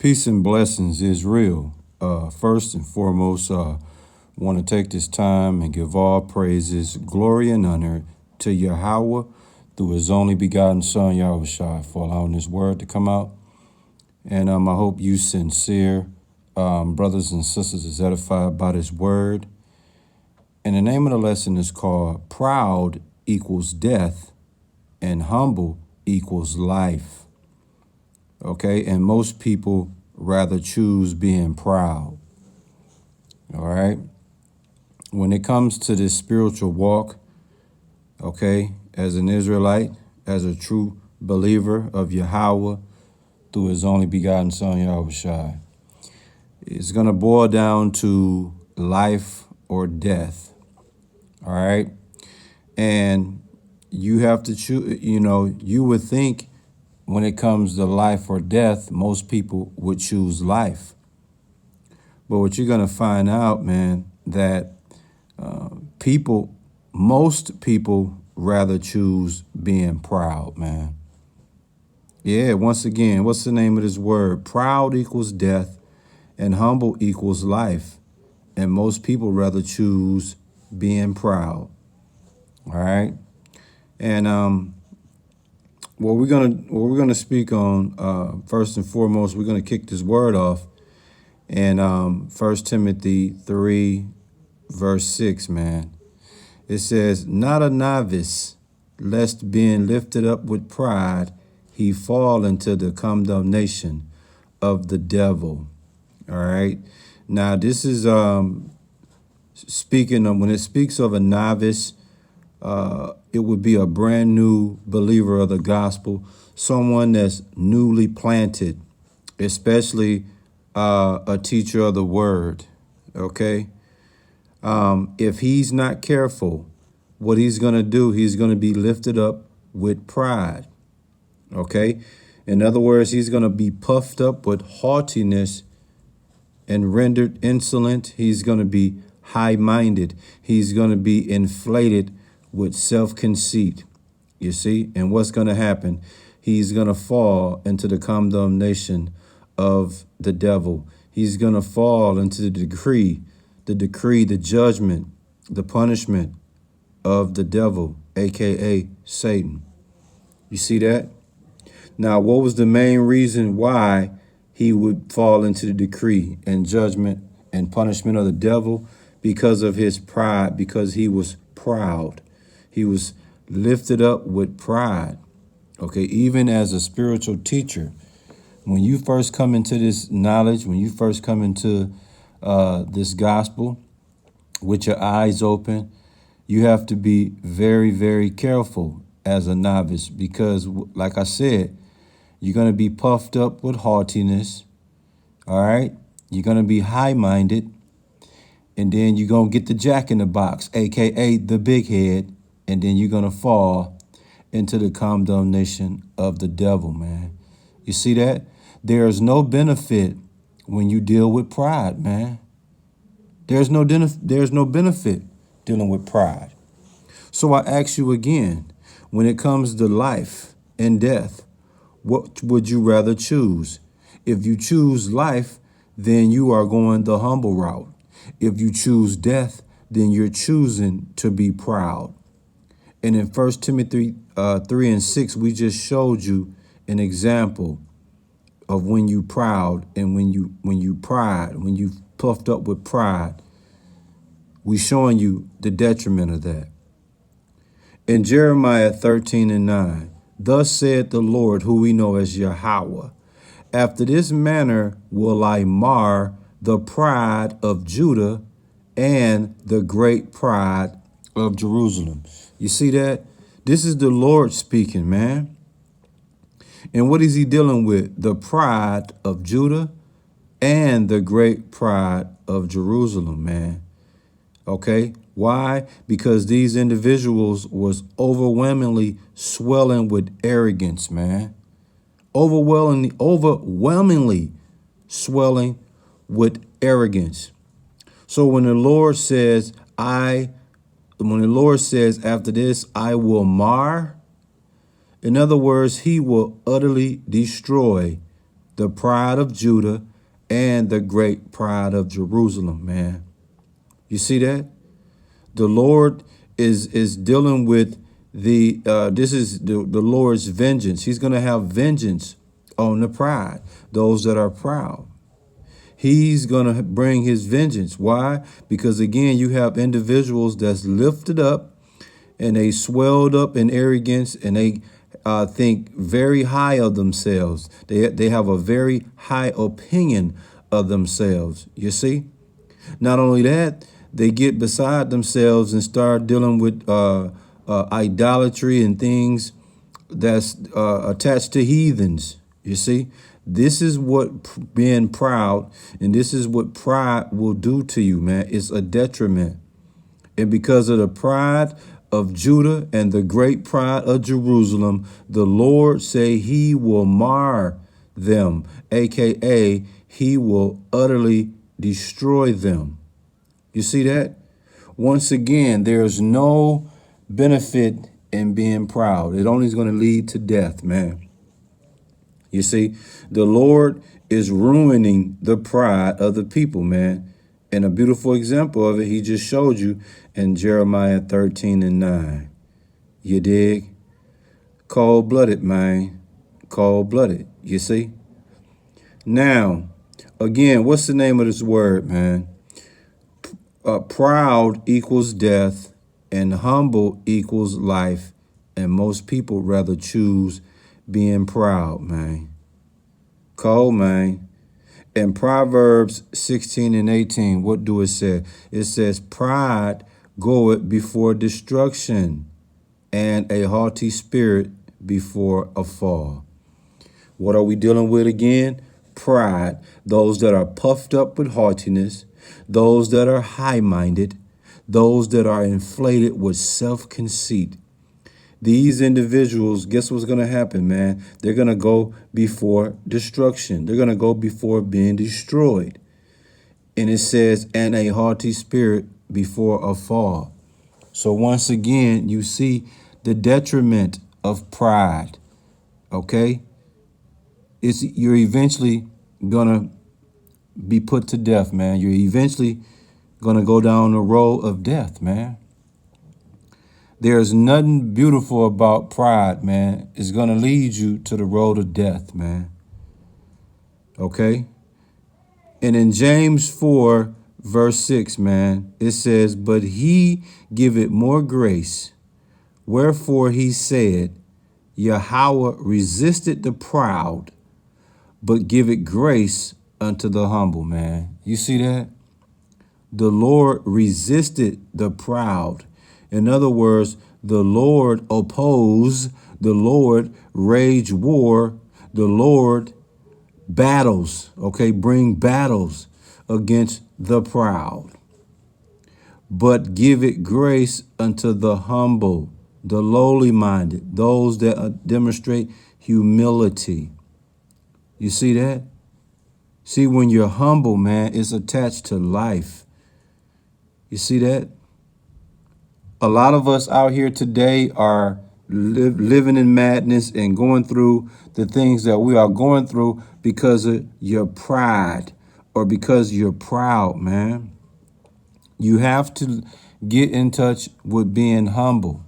Peace and blessings is real. First and foremost, want to take this time and give all praises, glory, and honor to Yahweh through His only begotten Son, Yahushua, for allowing this word to come out. And I hope you sincere brothers and sisters is edified by this word. And the name of the lesson is called Proud Equals Death and Humble Equals Life. Okay, and most people rather choose being proud. All right. When it comes to this spiritual walk, okay, as an Israelite, as a true believer of Yahweh through His only begotten Son, Yahushua, it's going to boil down to life or death. All right. And you have to choose, you would think when it comes to life or death, most people would choose life. But what you're going to find out, man, that most people rather choose being proud, man. Yeah, once again, what's the name of this word? Proud equals death and humble equals life. And most people rather choose being proud. All right. And what we're gonna speak on, first and foremost, we're gonna kick this word off in 1 Timothy 3, verse 6, man. It says, "Not a novice, lest being lifted up with pride, he fall into the condemnation of the devil." All right. Now this is speaking of, when it speaks of a novice, it would be a brand new believer of the gospel, someone that's newly planted, especially a teacher of the word. Okay. If he's not careful, what he's going to do, he's going to be lifted up with pride. Okay. In other words, he's going to be puffed up with haughtiness and rendered insolent. He's going to be high-minded. He's going to be inflated with self-conceit, you see? And what's going to happen? He's going to fall into the condemnation of the devil. He's going to fall into the decree, the judgment, the punishment of the devil, aka Satan. You see that? Now, what was the main reason why he would fall into the decree and judgment and punishment of the devil? Because of his pride, because he was proud. He was lifted up with pride. Okay, even as a spiritual teacher, when you first come into this knowledge, when you first come into this gospel with your eyes open, you have to be very, very careful as a novice because, like I said, you're going to be puffed up with haughtiness. All right. You're going to be high-minded. And then you're going to get the jack in the box, aka the big head. And then you're going to fall into the condemnation of the devil, man. You see that? There is no benefit when you deal with pride, man. There's no benefit dealing with pride. So I ask you again, when it comes to life and death, what would you rather choose? If you choose life, then you are going the humble route. If you choose death, then you're choosing to be proud. And in 1 Timothy 3 and 6, we just showed you an example of when you proud and when you puffed up with pride. We showing you the detriment of that. In Jeremiah 13 and 9, "Thus saith the Lord, who we know as Yahweh, after this manner will I mar the pride of Judah and the great pride of Jerusalem." You see that? This is the Lord speaking, man. And what is he dealing with? The pride of Judah and the great pride of Jerusalem, man. Okay. Why? Because these individuals was overwhelmingly swelling with arrogance, man. Overwhelmingly swelling with arrogance. So when the Lord says, after this, I will mar, in other words, he will utterly destroy the pride of Judah, and the great pride of Jerusalem, man. You see that? The Lord is dealing with this is the Lord's vengeance. He's going to have vengeance on the pride, those that are proud. He's going to bring his vengeance. Why? Because again, you have individuals that's lifted up and they swelled up in arrogance, and they think very high of themselves. They have a very high opinion of themselves. You see? Not only that, they get beside themselves and start dealing with idolatry and things that's attached to heathens. You see? This is what being proud, and this is what pride will do to you, man. It's a detriment. And because of the pride of Judah and the great pride of Jerusalem, the Lord say he will mar them, aka he will utterly destroy them. You see that? Once again, there's no benefit in being proud. It only is going to lead to death, man. You see, the Lord is ruining the pride of the people, man. And a beautiful example of it, he just showed you in Jeremiah 13:9. You dig? Cold-blooded, man. Cold-blooded, you see? Now, again, what's the name of this word, man? Proud equals death, and humble equals life. And most people rather choose being proud, man. Cold, man. In Proverbs 16:18, what do it say? It says, pride goeth before destruction, and a haughty spirit before a fall. What are we dealing with again? Pride. Those that are puffed up with haughtiness, those that are high-minded, those that are inflated with self-conceit. These individuals, guess what's going to happen, man? They're going to go before destruction. They're going to go before being destroyed. And it says, and a haughty spirit before a fall. So once again, you see the detriment of pride, okay? You're eventually going to be put to death, man. You're eventually going to go down the road of death, man. There's nothing beautiful about pride, man. It's going to lead you to the road of death, man. Okay? And in James 4, verse 6, man, it says, but he giveth more grace. Wherefore he said, Yahweh resisted the proud, but giveth grace unto the humble, man. You see that? The Lord resisted the proud. In other words, the Lord opposed, the Lord rage war, the Lord battles, okay, bring battles against the proud. But give it grace unto the humble, the lowly minded, those that demonstrate humility. You see that? See, when you're humble, man, it's attached to life. You see that? A lot of us out here today are living in madness and going through the things that we are going through because of your pride or because you're proud, man. You have to get in touch with being humble.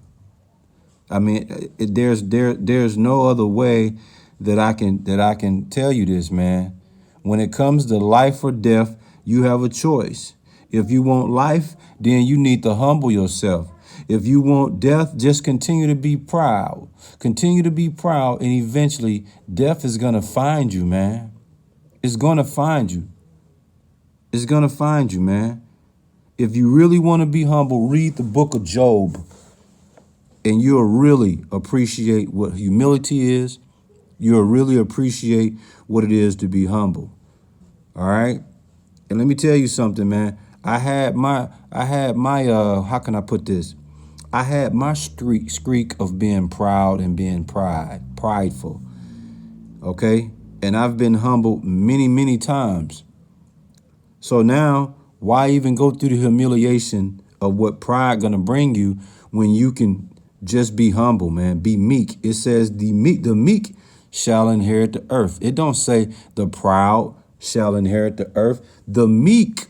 I mean, there's no other way that I can tell you this, man. When it comes to life or death, you have a choice. If you want life, then you need to humble yourself. If you want death, just continue to be proud. Continue to be proud, and eventually death is going to find you, man. It's going to find you. It's going to find you, man. If you really want to be humble, read the book of Job, and you'll really appreciate what humility is. You'll really appreciate what it is to be humble. All right? And let me tell you something, man. I had my how can I put this? I had my streak of being proud and being prideful. Okay? And I've been humbled many, many times. So now, why even go through the humiliation of what pride gonna bring you when you can just be humble, man? Be meek. It says the meek shall inherit the earth. It don't say the proud shall inherit the earth. The meek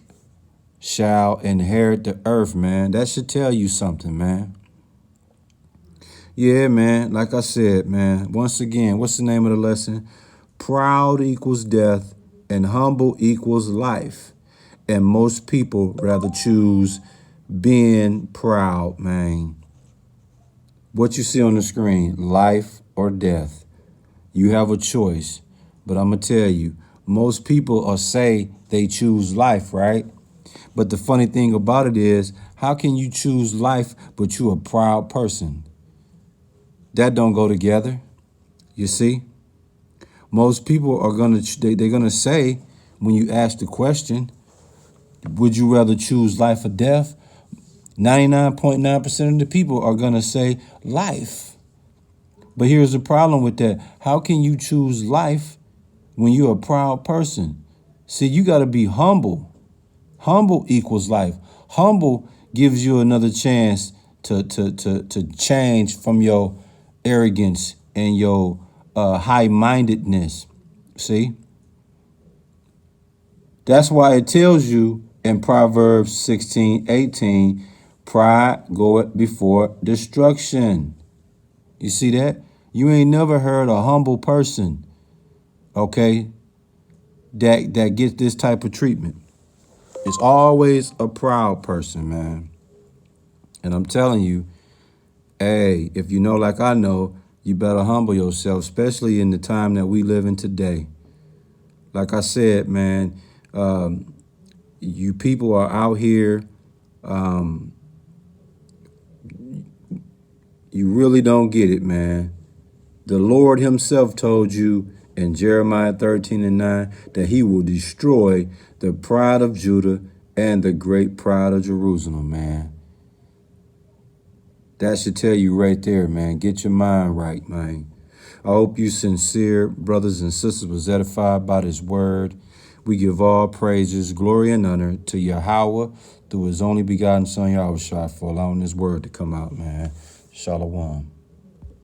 shall inherit the earth, man. That should tell you something, man. Yeah, man. Like I said, man, once again, what's the name of the lesson? Proud equals death and humble equals life. And most people rather choose being proud, man. What you see on the screen, life or death. You have a choice. But I'm going to tell you, most people are say they choose life, right? But the funny thing about it is, how can you choose life but you a proud person? That don't go together. You see? Most people are they're gonna say, when you ask the question, would you rather choose life or death? 99.9% of the people are gonna say life. But here's the problem with that. How can you choose life when you're a proud person? See, you gotta be humble. Humble equals life. Humble gives you another chance to change from your arrogance and your high-mindedness. See? That's why it tells you in Proverbs 16:18, pride goeth before destruction. You see that? You ain't never heard a humble person, okay, that gets this type of treatment. It's always a proud person, man. And I'm telling you, hey, if you know like I know, you better humble yourself, especially in the time that we live in today. Like I said, man, you people are out here. You really don't get it, man. The Lord himself told you in Jeremiah 13:9 that he will destroy the pride of Judah and the great pride of Jerusalem, man. That should tell you right there, man. Get your mind right, man. I hope you sincere brothers and sisters was edified by this word. We give all praises, glory, and honor to Yahweh through his only begotten son, Yahushua, for allowing this word to come out, man. Shalom.